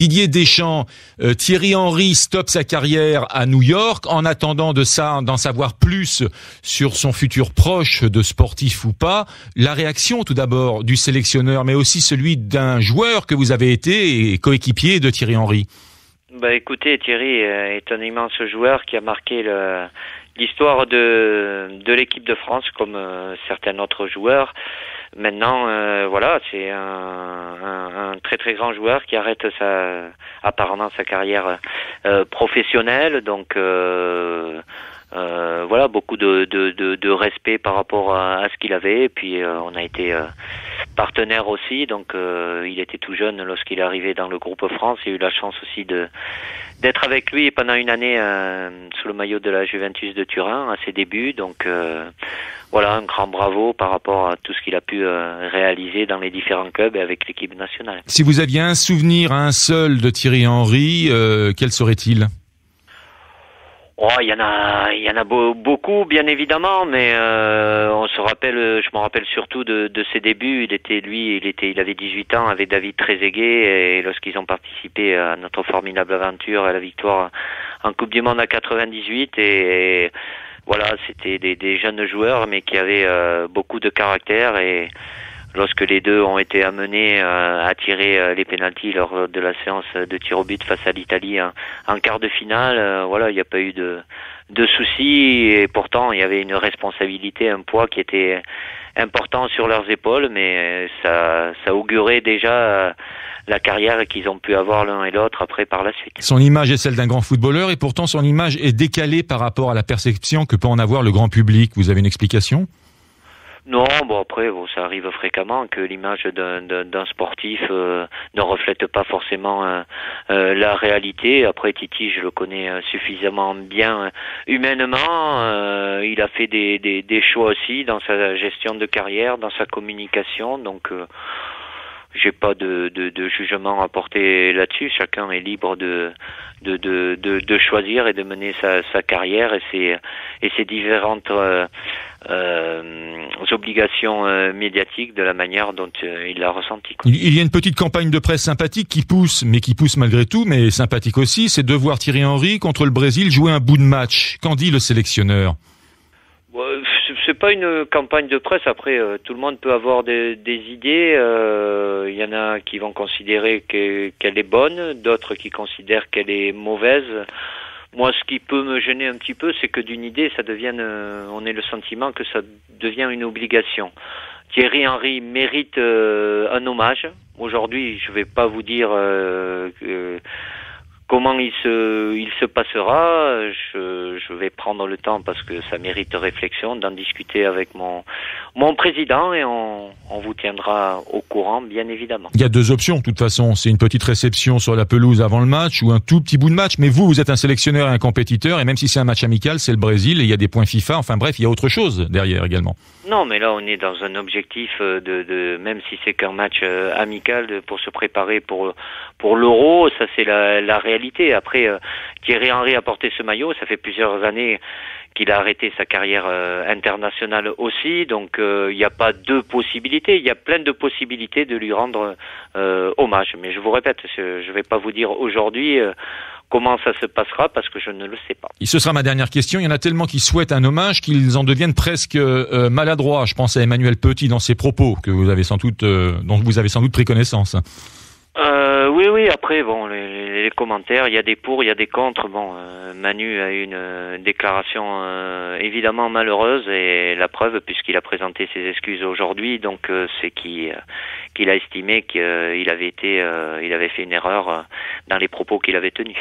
Didier Deschamps, Thierry Henry stoppe sa carrière à New York. En attendant d'en savoir plus sur son futur proche de sportif ou pas, la réaction tout d'abord du sélectionneur, mais aussi celui d'un joueur que vous avez été et coéquipier de Thierry Henry. Écoutez, Thierry est un immense joueur qui a marqué l'histoire de l'équipe de France comme certains autres joueurs. Maintenant, c'est un très très grand joueur qui arrête apparemment sa carrière professionnelle. Donc beaucoup de respect par rapport à ce qu'il avait. Et puis on a été partenaire aussi, donc il était tout jeune lorsqu'il est arrivé dans le groupe France. J'ai eu la chance aussi d'être avec lui pendant une année sous le maillot de la Juventus de Turin à ses débuts. Donc un grand bravo par rapport à tout ce qu'il a pu réaliser dans les différents clubs et avec l'équipe nationale. Si vous aviez un souvenir, un seul de Thierry Henry, quel serait-il ? Il y en a beaucoup, bien évidemment, mais je me rappelle surtout de ses débuts. Il avait 18 ans avec David Trezeguet, et lorsqu'ils ont participé à notre formidable aventure, à la victoire en Coupe du Monde à 98, et c'était des jeunes joueurs, mais qui avaient beaucoup de caractère, et lorsque les deux ont été amenés à tirer les pénaltys lors de la séance de tir au but face à l'Italie en quart de finale, il n'y a pas eu de soucis, et pourtant il y avait une responsabilité, un poids qui était important sur leurs épaules, mais ça augurait déjà la carrière qu'ils ont pu avoir l'un et l'autre après par la suite. Son image est celle d'un grand footballeur, et pourtant son image est décalée par rapport à la perception que peut en avoir le grand public. Vous avez une explication ? Non, ça arrive fréquemment que l'image d'un sportif ne reflète pas forcément la réalité. Après, Titi, je le connais suffisamment bien humainement. Il a fait des choix aussi dans sa gestion de carrière, dans sa communication. Donc, j'ai pas de jugement à porter là-dessus. Chacun est libre de choisir et de mener sa carrière et ses différentes obligations médiatiques de la manière dont il l'a ressenti. Il y a une petite campagne de presse sympathique qui pousse malgré tout, mais sympathique aussi, c'est de voir Thierry Henry contre le Brésil jouer un bout de match. Qu'en dit le sélectionneur ? C'est pas une campagne de presse. Après, tout le monde peut avoir des idées. Il y en a qui vont considérer qu'elle est bonne, d'autres qui considèrent qu'elle est mauvaise. Moi, ce qui peut me gêner un petit peu, c'est que d'une idée, on ait le sentiment que ça devient une obligation. Thierry Henry mérite un hommage. Aujourd'hui, je vais pas vous dire comment il se passera. Je vais prendre le temps, parce que ça mérite réflexion, d'en discuter avec mon président, et on vous tiendra au courant, bien évidemment. Il y a deux options, de toute façon. C'est une petite réception sur la pelouse avant le match, ou un tout petit bout de match. Mais vous êtes un sélectionneur et un compétiteur, et même si c'est un match amical, c'est le Brésil, et il y a des points FIFA. Enfin bref, il y a autre chose derrière également. Non, mais là, on est dans un objectif même si c'est qu'un match amical, pour se préparer pour l'Euro. Ça, c'est la réalité. Après, Thierry Henry a porté ce maillot. Ça fait plusieurs années qu'il a arrêté sa carrière internationale aussi. Donc, il n'y a pas deux possibilités. Il y a plein de possibilités de lui rendre hommage. Mais je vous répète, je ne vais pas vous dire aujourd'hui comment ça se passera, parce que je ne le sais pas. Et ce sera ma dernière question. Il y en a tellement qui souhaitent un hommage qu'ils en deviennent presque maladroits. Je pense à Emmanuel Petit dans ses propos, dont vous avez sans doute pris connaissance. Oui. Après, les commentaires, il y a des pour, il y a des contre. Manu a eu une déclaration évidemment malheureuse, et la preuve, puisqu'il a présenté ses excuses aujourd'hui, donc c'est qu'il a estimé qu'il avait fait une erreur dans les propos qu'il avait tenus.